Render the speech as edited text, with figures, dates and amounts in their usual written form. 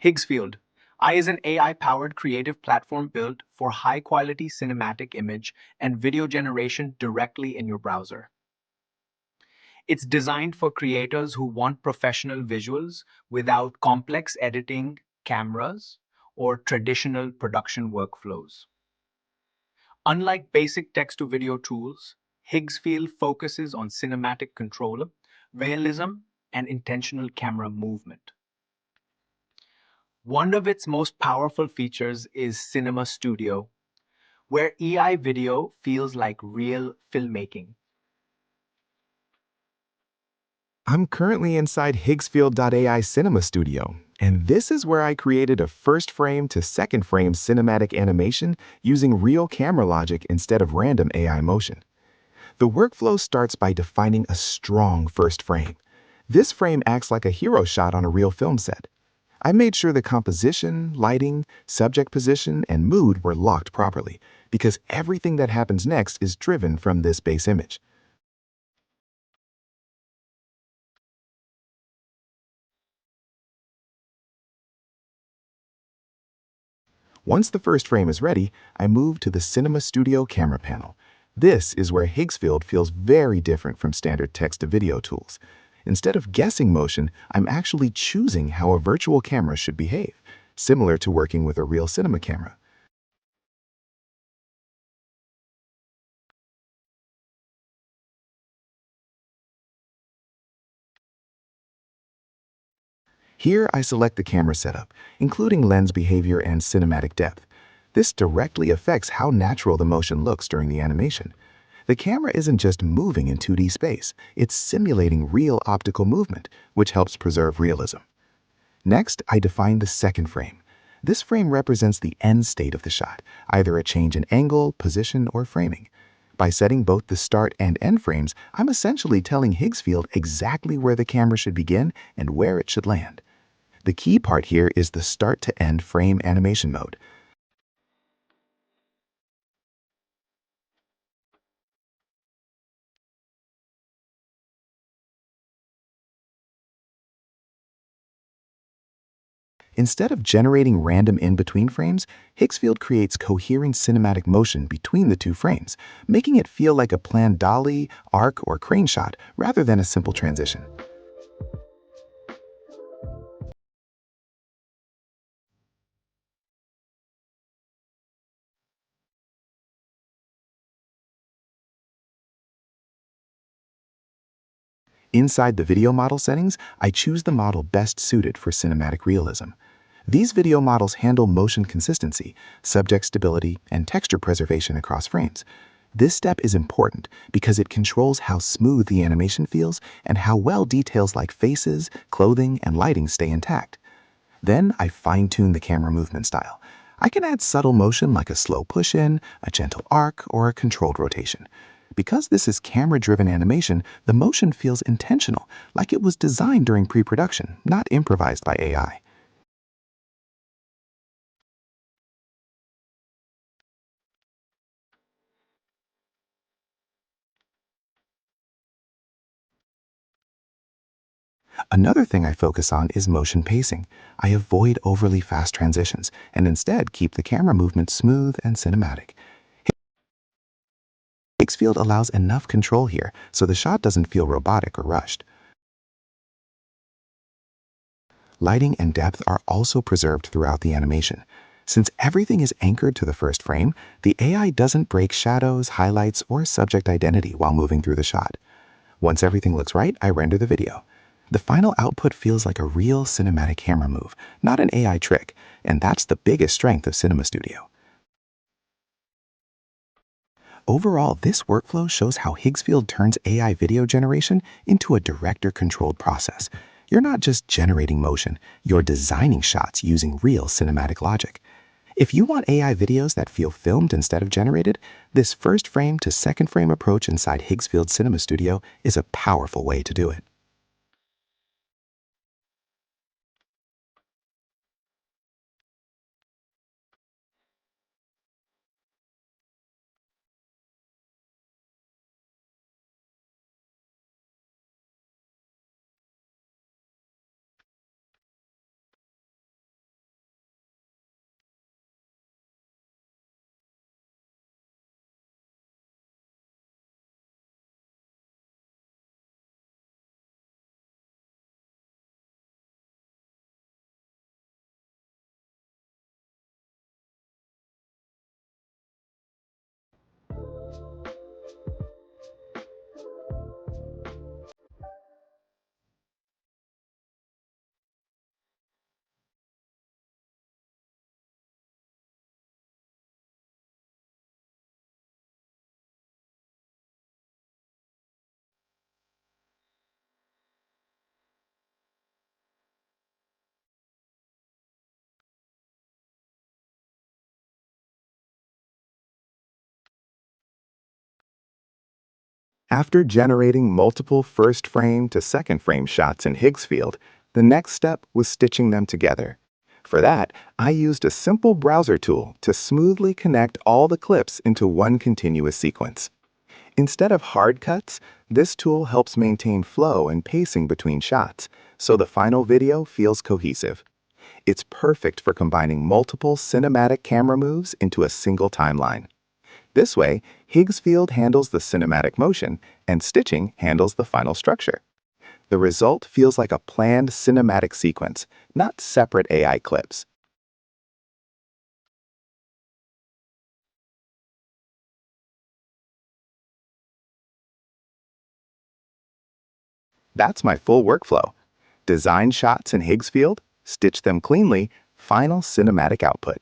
Higgsfield.ai is an AI-powered creative platform built for high-quality cinematic image and video generation directly in your browser. It's designed for creators who want professional visuals without complex editing cameras or traditional production workflows. Unlike basic text-to-video tools, Higgsfield focuses on cinematic control, realism, and intentional camera movement. One of its most powerful features is Cinema Studio, where AI video feels like real filmmaking. I'm currently inside Higgsfield.ai Cinema Studio, and this is where I created a first frame to second frame cinematic animation using real camera logic instead of random AI motion. The workflow starts by defining a strong first frame. This frame acts like a hero shot on a real film set. I made sure the composition, lighting, subject position, and mood were locked properly, because everything that happens next is driven from this base image. Once the first frame is ready, I move to the Cinema Studio camera panel. This is where Higgsfield feels very different from standard text-to-video tools. Instead of guessing motion, I'm actually choosing how a virtual camera should behave, similar to working with a real cinema camera. Here, I select the camera setup, including lens behavior and cinematic depth. This directly affects how natural the motion looks during the animation. The camera isn't just moving in 2D space, it's simulating real optical movement, which helps preserve realism. Next, I define the second frame. This frame represents the end state of the shot, either a change in angle, position, or framing. By setting both the start and end frames, I'm essentially telling Higgsfield exactly where the camera should begin and where it should land. The key part here is the start to end frame animation mode. Instead of generating random in-between frames, Higgsfield creates coherent cinematic motion between the two frames, making it feel like a planned dolly, arc, or crane shot rather than a simple transition. Inside the video model settings, I choose the model best suited for cinematic realism. These video models handle motion consistency, subject stability, and texture preservation across frames. This step is important because it controls how smooth the animation feels and how well details like faces, clothing, and lighting stay intact. Then I fine-tune the camera movement style. I can add subtle motion like a slow push-in, a gentle arc, or a controlled rotation. Because this is camera-driven animation, the motion feels intentional, like it was designed during pre-production, not improvised by AI. Another thing I focus on is motion pacing. I avoid overly fast transitions and instead keep the camera movement smooth and cinematic. Higgsfield allows enough control here so the shot doesn't feel robotic or rushed. Lighting and depth are also preserved throughout the animation. Since everything is anchored to the first frame, the AI doesn't break shadows, highlights, or subject identity while moving through the shot. Once everything looks right, I render the video. The final output feels like a real cinematic camera move, not an AI trick, and that's the biggest strength of Cinema Studio. Overall, this workflow shows how Higgsfield turns AI video generation into a director-controlled process. You're not just generating motion, you're designing shots using real cinematic logic. If you want AI videos that feel filmed instead of generated, this first frame to second frame approach inside Higgsfield Cinema Studio is a powerful way to do it. After generating multiple first frame to second frame shots in Higgsfield, the next step was stitching them together. For that, I used a simple browser tool to smoothly connect all the clips into one continuous sequence. Instead of hard cuts, this tool helps maintain flow and pacing between shots, so the final video feels cohesive. It's perfect for combining multiple cinematic camera moves into a single timeline. This way, Higgsfield handles the cinematic motion, and stitching handles the final structure. The result feels like a planned cinematic sequence, not separate AI clips. That's my full workflow. Design shots in Higgsfield, stitch them cleanly, final cinematic output.